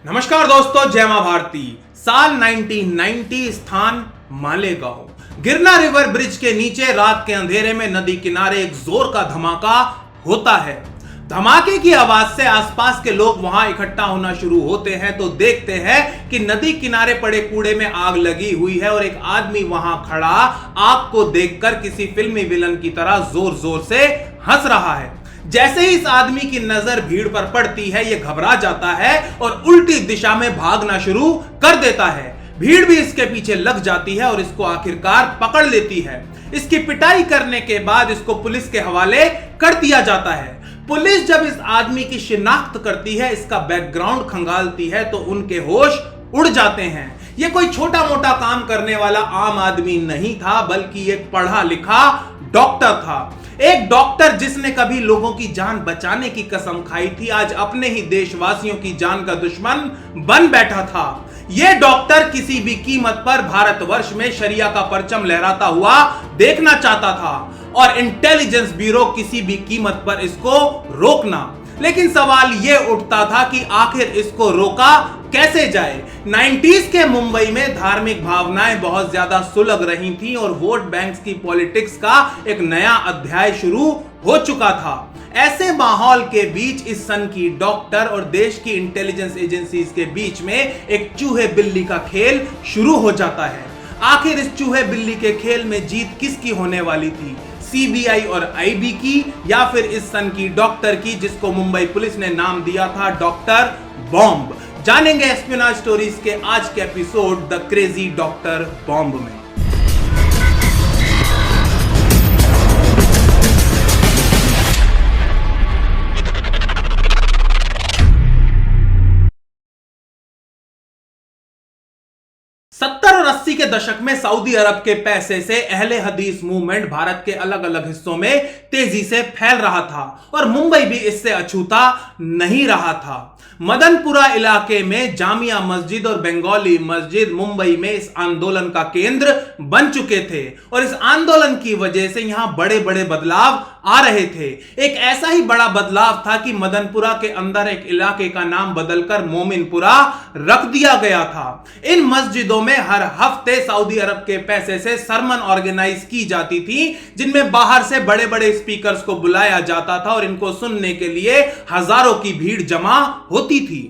नमस्कार दोस्तों, जय मां भारती। साल 1990, स्थान मालेगांव। गिरना रिवर ब्रिज के नीचे रात के अंधेरे में नदी किनारे एक जोर का धमाका होता है। धमाके की आवाज से आसपास के लोग वहां इकट्ठा होना शुरू होते हैं तो देखते हैं कि नदी किनारे पड़े कूड़े में आग लगी हुई है और एक आदमी वहां खड़ा आग को देखकर किसी फिल्मी विलन की तरह जोर जोर से हंस रहा है। जैसे ही इस आदमी की नजर भीड़ पर पड़ती है, यह घबरा जाता है और उल्टी दिशा में भागना शुरू कर देता है। भीड़ भी इसके पीछे लग जाती है और इसको आखिरकार पकड़ लेती है। इसकी पिटाई करने के बाद इसको पुलिस के हवाले कर दिया जाता है। पुलिस जब इस आदमी की शिनाख्त करती है, इसका बैकग्राउंड खंगालती है तो उनके होश उड़ जाते हैं। यह कोई छोटा मोटा काम करने वाला आम आदमी नहीं था, बल्कि एक पढ़ा लिखा डॉक्टर था। एक डॉक्टर जिसने कभी लोगों की जान बचाने की कसम खाई थी, आज अपने ही देशवासियों की जान का दुश्मन बन बैठा था। यह डॉक्टर किसी भी कीमत पर भारतवर्ष में शरिया का परचम लहराता हुआ देखना चाहता था और इंटेलिजेंस ब्यूरो किसी भी कीमत पर इसको रोकना। लेकिन सवाल यह उठता था कि आखिर इसको रोका कैसे जाए। 90s के मुंबई में धार्मिक भावनाएं बहुत ज्यादा सुलग रही थीं और वोट बैंक्स की पॉलिटिक्स का एक नया अध्याय शुरू हो चुका था। ऐसे माहौल के बीच इस सन की डॉक्टर और देश की इंटेलिजेंस एजेंसीज के बीच में एक चूहे बिल्ली का खेल शुरू हो जाता है। आखिर इस चूहे बिल्ली के खेल में जीत किसकी होने वाली थी, सीबीआई और आईबी की या फिर इस सन की डॉक्टर की, जिसको मुंबई पुलिस ने नाम दिया था डॉक्टर बॉम्ब। जानेंगे एस्पियोनाज स्टोरीज के आज के episode the crazy doctor bomb में। सत्तर और 80 के दशक में सऊदी अरब के पैसे से अहले हदीस मूवमेंट भारत के अलग अलग हिस्सों में तेजी से फैल रहा था और मुंबई भी इससे अछूता नहीं रहा था। मदनपुरा इलाके में जामिया मस्जिद और बंगाली मस्जिद मुंबई में इस आंदोलन का केंद्र बन चुके थे और इस आंदोलन की वजह से यहां बड़े बड़े बदलाव आ रहे थे। एक ऐसा ही बड़ा बदलाव था कि मदनपुरा के अंदर एक इलाके का नाम बदलकर मोमिनपुरा रख दिया गया था। इन मस्जिदों में हर हफ्ते सऊदी अरब के पैसे से सरमन ऑर्गेनाइज की जाती थी, जिनमें बाहर से बड़े बड़े स्पीकर्स को बुलाया जाता था और इनको सुनने के लिए हजारों की भीड़ जमा होती थी।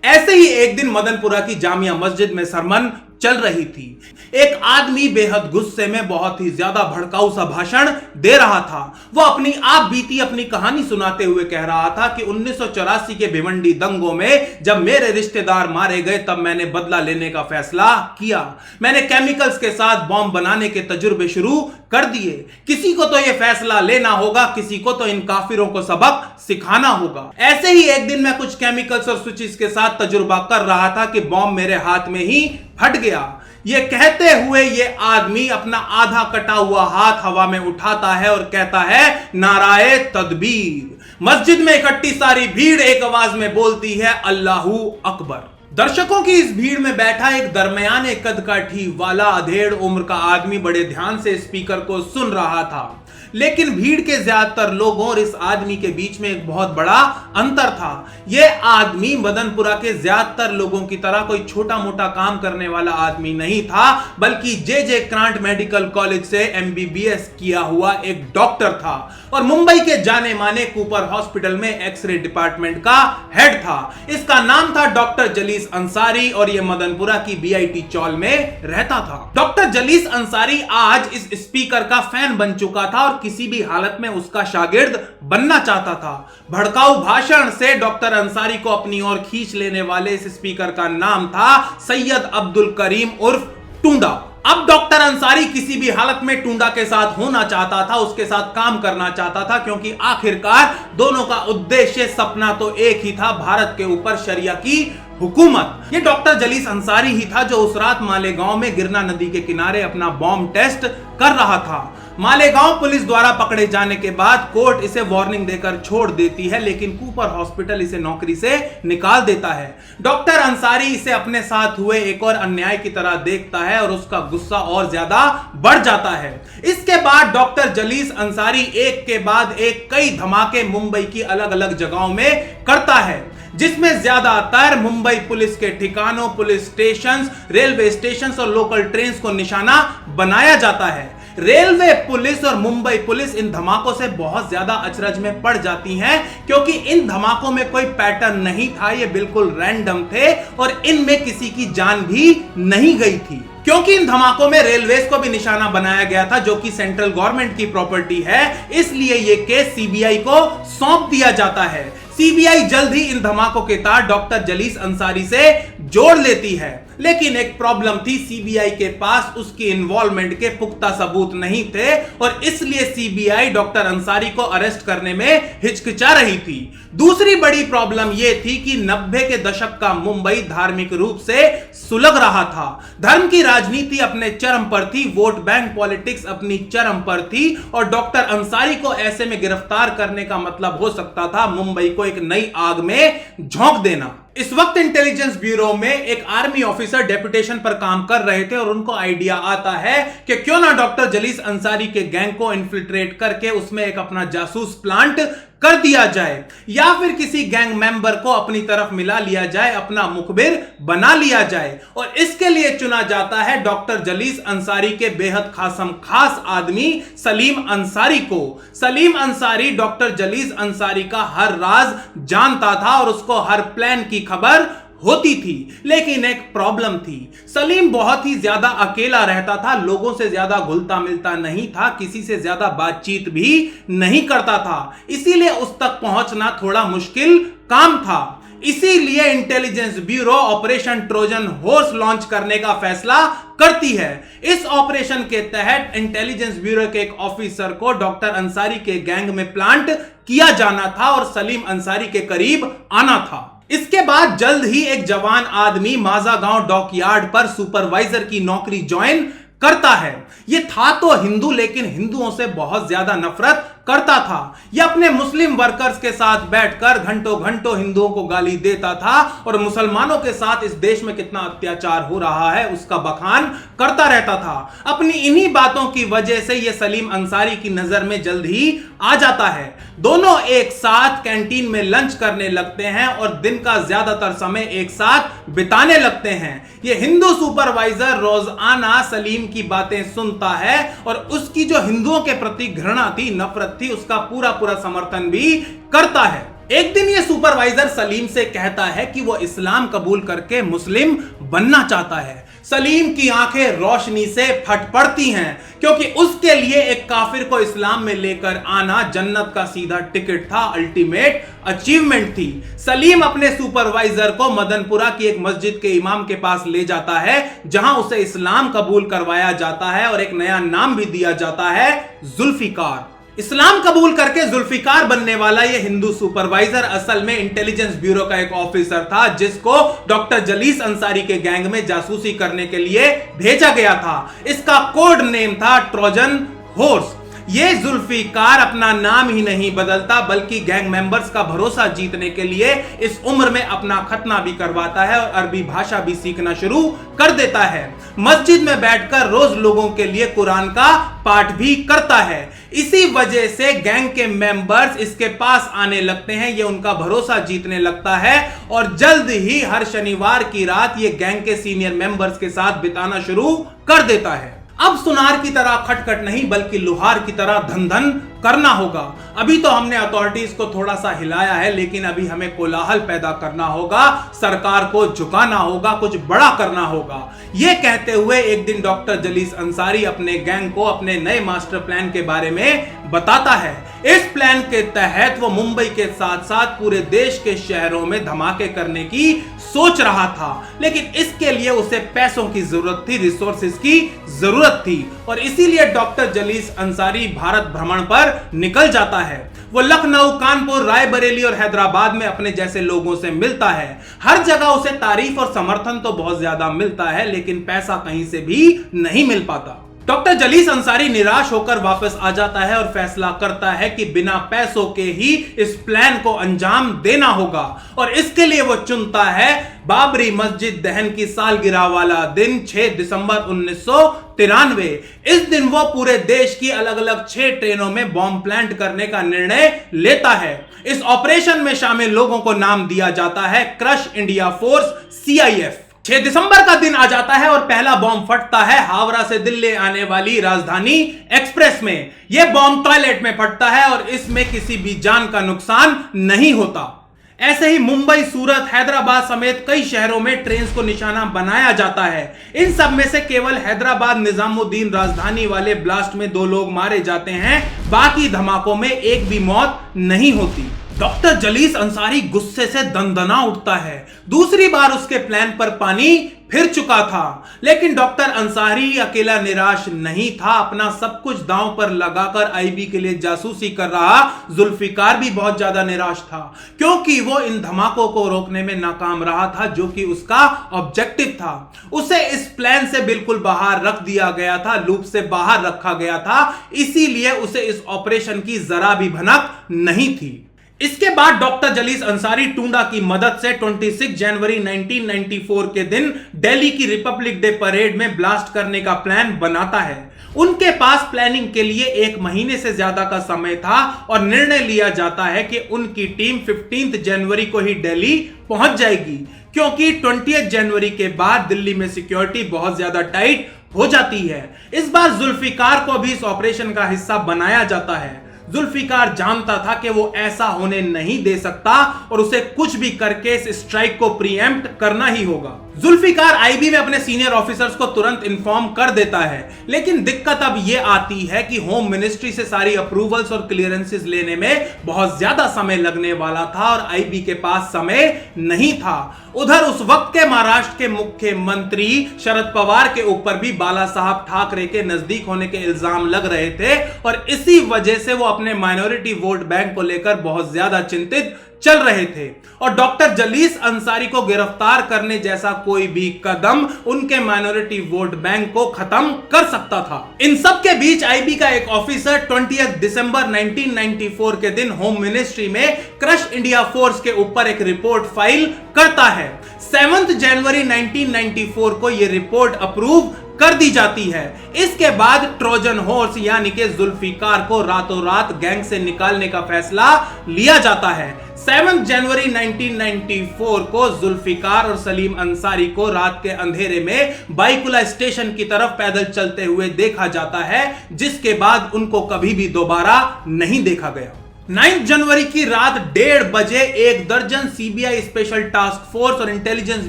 ऐसे ही एक दिन मदनपुरा की जामिया मस्जिद में सरमन चल रही थी। एक आदमी बेहद गुस्से में बहुत ही ज्यादा भड़काऊ सा भाषण दे रहा था। वो अपनी आप बीती अपनी कहानी सुनाते हुए कह रहा था कि 1984 के भिवंडी दंगों में जब मेरे रिश्तेदार मारे गए तब मैंने बदला लेने का फैसला किया। मैंने केमिकल्स के साथ बॉम्ब बनाने के तजुर्बे शुरू कर दिए। किसी को तो यह फैसला लेना होगा, किसी को तो इन काफिरों को सबक सिखाना होगा। ऐसे ही एक दिन मैं कुछ केमिकल्स और स्विचेस के साथ तजुर्बा कर रहा था कि बॉम्ब मेरे हाथ में ही फट गया। यह कहते हुए यह आदमी अपना आधा कटा हुआ हाथ हवा में उठाता है और कहता है, नाराए तदबीर। मस्जिद में इकट्ठी सारी भीड़ एक आवाज में बोलती है, अल्लाहू अकबर। दर्शकों की इस भीड़ में बैठा एक दरमियाने कद का ठीक वाला अधेड़ उम्र का आदमी बड़े ध्यान से स्पीकर को सुन रहा था। लेकिन भीड़ के ज्यादातर लोगों और इस आदमी के बीच में एक बहुत बड़ा अंतर था। यह आदमी मदनपुरा के ज्यादातर लोगों की तरह कोई छोटा मोटा काम करने वाला आदमी नहीं था, बल्कि जे क्रांट मेडिकल कॉलेज से एमबीबीएस किया हुआ एक डॉक्टर था और मुंबई के जाने माने कूपर हॉस्पिटल में एक्सरे डिपार्टमेंट का हेड था। इसका नाम था डॉक्टर जलीस अंसारी और यह मदनपुरा की बीआईटी चौल में रहता था। डॉक्टर जलीस अंसारी आज इस स्पीकर का फैन बन चुका था और किसी भी हालत में उसका शागिर्द बनना चाहता था। भड़काऊ भाषण से डॉक्टर अंसारी को अपनी ओर खींच लेने वाले इस स्पीकर का नाम था सैयद अब्दुल करीम उर्फ टूंडा। अब डॉक्टर अंसारी किसी भी हालत में टूंडा के साथ होना चाहता था, उसके साथ काम करना चाहता था, क्योंकि आखिरकार दोनों का उद्देश्य सपना तो एक ही था, भारत के ऊपर शरिया की हुकूमत। ये डॉक्टर जलीस अंसारी ही था जो उस रात मालेगांव में गिरना नदी के किनारे अपना बॉम्ब टेस्ट कर रहा था। मालेगांव पुलिस द्वारा पकड़े जाने के बाद कोर्ट इसे वार्निंग देकर छोड़ देती है, लेकिन कूपर हॉस्पिटल इसे नौकरी से निकाल देता है। डॉक्टर अंसारी इसे अपने साथ हुए एक और अन्याय की तरह देखता है और उसका गुस्सा और ज्यादा बढ़ जाता है। इसके बाद डॉक्टर जलीस अंसारी एक के बाद एक कई धमाके मुंबई की अलग अलग जगहों में करता है। जिसमें ज्यादातर मुंबई पुलिस के ठिकानों, पुलिस स्टेशन, रेलवे स्टेशन और लोकल ट्रेन को निशाना बनाया जाता है। रेलवे पुलिस और मुंबई पुलिस इन धमाकों से बहुत ज्यादा अचरज में पड़ जाती हैं, क्योंकि इन धमाकों में कोई पैटर्न नहीं था, ये बिल्कुल रैंडम थे और इनमें किसी की जान भी नहीं गई थी। क्योंकि इन धमाकों में रेलवेज को भी निशाना बनाया गया था, जो कि सेंट्रल गवर्नमेंट की प्रॉपर्टी है, इसलिए यह केस सीबीआई को सौंप दिया जाता है। सीबीआई जल्द ही इन धमाकों के तार डॉक्टर जलीस अंसारी से जोड़ लेती है, लेकिन एक प्रॉब्लम थी, सीबीआई के पास उसकी इन्वॉल्वमेंट के पुख्ता सबूत नहीं थे और इसलिए सीबीआई डॉक्टर अंसारी को अरेस्ट करने में हिचकिचा रही थी। दूसरी बड़ी प्रॉब्लम यह थी कि 90 के दशक का मुंबई धार्मिक रूप से सुलग रहा था। धर्म की राजनीति अपने चरम पर थी, वोट बैंक पॉलिटिक्स अपनी चरम पर थी और डॉक्टर अंसारी को ऐसे में गिरफ्तार करने का मतलब हो सकता था मुंबई को एक नई आग में झोंक देना। इस वक्त इंटेलिजेंस ब्यूरो में एक आर्मी ऑफिसर डेपुटेशन पर काम कर रहे थे और उनको आइडिया आता है कि क्यों ना डॉक्टर जलीस अंसारी के गैंग को इन्फिल्ट्रेट करके उसमें एक अपना जासूस प्लांट कर दिया जाए या फिर किसी गैंग मेंबर को अपनी तरफ मिला लिया जाए, अपना मुखबिर बना लिया जाए। और इसके लिए चुना जाता है डॉक्टर जलीस अंसारी के बेहद खास आदमी सलीम अंसारी को। सलीम अंसारी डॉक्टर जलीस अंसारी का हर राज जानता था और उसको हर प्लान की खबर होती थी, लेकिन एक प्रॉब्लम थी। सलीम बहुत ही ज्यादा अकेला रहता था, लोगों से ज्यादा घुलता मिलता नहीं था, किसी से ज्यादा बातचीत भी नहीं करता था, इसीलिए उस तक पहुंचना थोड़ा मुश्किल काम था। इसीलिए intelligence bureau operation Trojan horse launch करने का फैसला करती है। इस ऑपरेशन के तहत इंटेलिजेंस ब्यूरो के एक ऑफिसर को डॉक्टर अंसारी के गैंग में प्लांट किया जाना था और सलीम अंसारी के करीब आना था। इसके बाद जल्द ही एक जवान आदमी माजागांव डॉकयार्ड पर सुपरवाइजर की नौकरी ज्वाइन करता है। यह था तो हिंदू, लेकिन हिंदुओं से बहुत ज्यादा नफरत करता था। यह अपने मुस्लिम वर्कर्स के साथ बैठकर घंटों घंटों हिंदुओं को गाली देता था और मुसलमानों के साथ इस देश में कितना अत्याचार हो रहा है उसका बखान करता रहता था। अपनी इन्हीं बातों की वजह से यह सलीम अंसारी की नजर में जल्द ही आ जाता है। दोनों एक साथ कैंटीन में लंच करने लगते हैं और दिन का ज्यादातर समय एक साथ बिताने लगते हैं। यह हिंदू सुपरवाइजर रोजाना सलीम की बातें सुनता है और उसकी जो हिंदुओं के प्रति घृणा थी, नफरत थी, उसका पूरा समर्थन भी करता है। एक दिन ये सुपरवाइजर सलीम से कहता है कि वो इस्लाम कबूल करके मुस्लिम बनना चाहता है। सलीम की आंखें रोशनी से फट पड़ती हैं, क्योंकि उसके लिए एक काफिर को इस्लाम में लेकर आना जन्नत का सीधा टिकट था, अल्टीमेट अचीवमेंट थी। सलीम अपने सुपरवाइजर को मदनपुरा की एक मस्जिद के इमाम के पास ले जाता है, जहां उसे इस्लाम कबूल करवाया जाता है और एक नया नाम भी दिया जाता है, जुल्फिकार। इस्लाम कबूल करके जुल्फिकार बनने वाला यह हिंदू सुपरवाइजर असल में इंटेलिजेंस ब्यूरो का एक ऑफिसर था, जिसको डॉक्टर जलीस अंसारी के गैंग में जासूसी करने के लिए भेजा गया था। इसका कोड नेम था ट्रोजन हॉर्स। ये जुल्फिकार अपना नाम ही नहीं बदलता, बल्कि गैंग मेंबर्स का भरोसा जीतने के लिए इस उम्र में अपना खतना भी करवाता है और अरबी भाषा भी सीखना शुरू कर देता है। मस्जिद में बैठकर रोज लोगों के लिए कुरान का पाठ भी करता है। इसी वजह से गैंग के मेंबर्स इसके पास आने लगते हैं, ये उनका भरोसा जीतने लगता है और जल्द ही हर शनिवार की रात ये गैंग के सीनियर मेंबर्स के साथ बिताना शुरू कर देता है। अब सुनार की तरह खटखट नहीं, बल्कि लोहार की तरह धन धन करना होगा। अभी तो हमने अथॉरिटीज को थोड़ा सा हिलाया है, लेकिन अभी हमें कोलाहल पैदा करना होगा, सरकार को झुकाना होगा, कुछ बड़ा करना होगा। यह कहते हुए एक दिन डॉक्टर जलीस अंसारी अपने गैंग को अपने नए मास्टर प्लान के बारे में बताता है। इस प्लान के तहत वो मुंबई के साथ साथ पूरे देश के शहरों में धमाके करने की सोच रहा था, लेकिन इसके लिए उसे पैसों की जरूरत थी, रिसोर्सेज की जरूरत थी और इसीलिए डॉक्टर जलीस अंसारी भारत भ्रमण पर निकल जाता है। वो लखनऊ, कानपुर, रायबरेली और हैदराबाद में अपने जैसे लोगों से मिलता है। हर जगह उसे तारीफ और समर्थन तो बहुत ज्यादा मिलता है, लेकिन पैसा कहीं से भी नहीं मिल पाता। डॉक्टर जलीस अंसारी निराश होकर वापस आ जाता है और फैसला करता है कि बिना पैसों के ही इस प्लान को अंजाम देना होगा और इसके लिए वो चुनता है बाबरी मस्जिद दहन की सालगिरह वाला दिन, 6 दिसंबर 1993। इस दिन वो पूरे देश की अलग अलग 6 ट्रेनों में बॉम्ब प्लांट करने का निर्णय लेता है। इस ऑपरेशन में शामिल लोगों को नाम दिया जाता है क्रश इंडिया फोर्स, CIF। 6 दिसंबर का दिन आ जाता है और पहला बॉम्ब फटता है हावड़ा से दिल्ली आने वाली राजधानी एक्सप्रेस में। यह बॉम्ब टॉयलेट में फटता है और इसमें किसी भी जान का नुकसान नहीं होता। ऐसे ही मुंबई, सूरत, हैदराबाद समेत कई शहरों में ट्रेन को निशाना बनाया जाता है। इन सब में से केवल हैदराबाद निजामुद्दीन राजधानी वाले ब्लास्ट में 2 लोग मारे जाते हैं, बाकी धमाकों में एक भी मौत नहीं होती। डॉक्टर जलीस अंसारी गुस्से से दंदना उठता है। दूसरी बार उसके प्लान पर पानी फिर चुका था, लेकिन डॉक्टर अंसारी अकेला निराश नहीं था। अपना सब कुछ दांव पर लगाकर आईबी के लिए जासूसी कर रहा जुल्फिकार भी बहुत ज्यादा निराश था, क्योंकि वो इन धमाकों को रोकने में नाकाम रहा था, जो कि उसका ऑब्जेक्टिव था। उसे इस प्लान से बिल्कुल बाहर रख दिया गया था, लूप से बाहर रखा गया था, इसीलिए उसे इस ऑपरेशन की जरा भी भनक नहीं थी। इसके बाद डॉक्टर जलीस अंसारी टूंडा की मदद से 26 जनवरी 1994 के दिन दिल्ली की रिपब्लिक डे परेड में ब्लास्ट करने का प्लान बनाता है। उनके पास प्लानिंग के लिए 1 महीने से ज्यादा का समय था और निर्णय लिया जाता है कि उनकी टीम 15 जनवरी को ही दिल्ली पहुंच जाएगी, क्योंकि 20 जनवरी के बाद दिल्ली में सिक्योरिटी बहुत ज्यादा टाइट हो जाती है। इस बार जुल्फिकार को भी इस ऑपरेशन का हिस्सा बनाया जाता है। जुल्फिकार जानता था कि वो ऐसा होने नहीं दे सकता और उसे कुछ भी करके इस स्ट्राइक को प्रीएम्प्ट करना ही होगा। जुल्फिकार आईबी में अपने सीनियर ऑफिसर्स को तुरंत इन्फॉर्म कर देता है, लेकिन दिक्कत अब ये आती है कि होम मिनिस्ट्री से सारी अप्रूवल्स और क्लियरेंसेस लेने में बहुत ज्यादा समय लगने वाला था और आईबी के पास समय नहीं था। उधर उस वक्त के महाराष्ट्र के मुख्यमंत्री शरद पवार के ऊपर भी बाला साहब ठाकरे के नजदीक होने के इल्जाम लग रहे थे और इसी वजह से वो अपने माइनॉरिटी वोट बैंक को लेकर बहुत ज्यादा चिंतित चल रहे थे और डॉक्टर जलीस अंसारी को गिरफ्तार करने जैसा कोई भी कदम उनके माइनॉरिटी वोट बैंक को खत्म कर सकता था। इन सब के बीच आईबी का एक ऑफिसर 20 दिसंबर 1994 के दिन होम मिनिस्ट्री में क्रश इंडिया फोर्स के ऊपर एक रिपोर्ट फाइल करता है। 7 जनवरी 1994 को यह रिपोर्ट अप्रूव कर दी जाती है। इसके बाद ट्रोजन हॉर्स यानी कि जुल्फिकार को रातों रात गैंग से निकालने का फैसला लिया जाता है। 7 जनवरी 1994 को जुल्फिकार और सलीम अंसारी को रात के अंधेरे में बाईकुला स्टेशन की तरफ पैदल चलते हुए देखा जाता है, जिसके बाद उनको कभी भी दोबारा नहीं देखा गया। 9 जनवरी की रात 1:30 बजे 1 दर्जन सीबीआई स्पेशल टास्क फोर्स और इंटेलिजेंस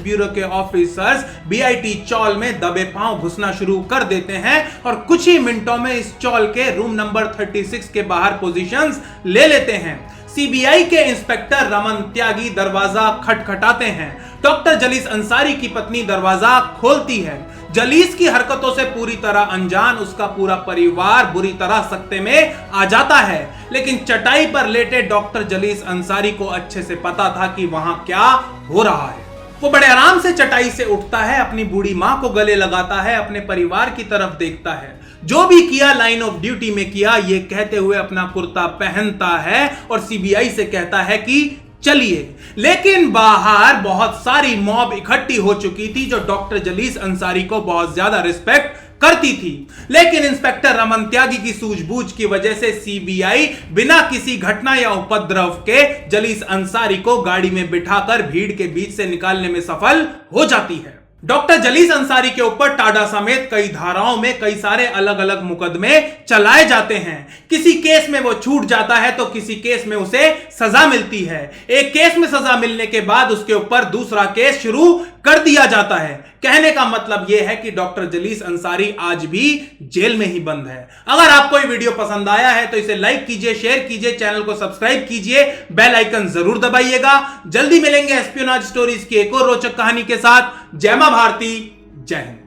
ब्यूरो के ऑफिसर्स बीआईटी चौल में दबे पांव घुसना शुरू कर देते हैं और कुछ ही मिनटों में इस चौल के रूम नंबर 36 के बाहर पोजीशंस ले लेते हैं। सीबीआई के इंस्पेक्टर रमन त्यागी दरवाजा खटखटाते हैं। डॉक्टर जलीस अंसारी की पत्नी दरवाजा खोलती है। जलीस की हरकतों से पूरी तरह अनजान उसका पूरा परिवार बुरी तरह सकते में आ जाता है, लेकिन चटाई पर लेटे डॉक्टर जलीस अंसारी को अच्छे से पता था कि वहां क्या हो रहा है। वो बड़े आराम से चटाई से उठता है, अपनी बूढ़ी मां को गले लगाता है, अपने परिवार की तरफ देखता है। जो भी किया लाइन ऑफ ड्यूटी में किया, ये कहते हुए अपना कुर्ता पहनता है और सीबीआई से कहता है कि चलिए। लेकिन बाहर बहुत सारी मॉब इकट्ठी हो चुकी थी जो डॉक्टर जलीस अंसारी को बहुत ज्यादा रिस्पेक्ट करती थी, लेकिन इंस्पेक्टर रमन त्यागी की सूझबूझ की वजह से सीबीआई बिना किसी घटना या उपद्रव के जलीस अंसारी को गाड़ी में बिठाकर भीड़ के बीच से निकालने में सफल हो जाती है। डॉक्टर जलीस अंसारी के ऊपर टाडा समेत कई धाराओं में कई सारे अलग अलग मुकदमे चलाए जाते हैं। किसी केस में वो छूट जाता है तो किसी केस में उसे सजा मिलती है। एक केस में सजा मिलने के बाद उसके ऊपर दूसरा केस शुरू कर दिया जाता है। कहने का मतलब यह है कि डॉक्टर जलीस अंसारी आज भी जेल में ही बंद है। अगर आपको ये वीडियो पसंद आया है तो इसे लाइक कीजिए, शेयर कीजिए, चैनल को सब्सक्राइब कीजिए, बेल आइकन जरूर दबाइएगा। जल्दी मिलेंगे एस्पियोनाज स्टोरीज की एक और रोचक कहानी के साथ। जय मां भारती, जय हिंद।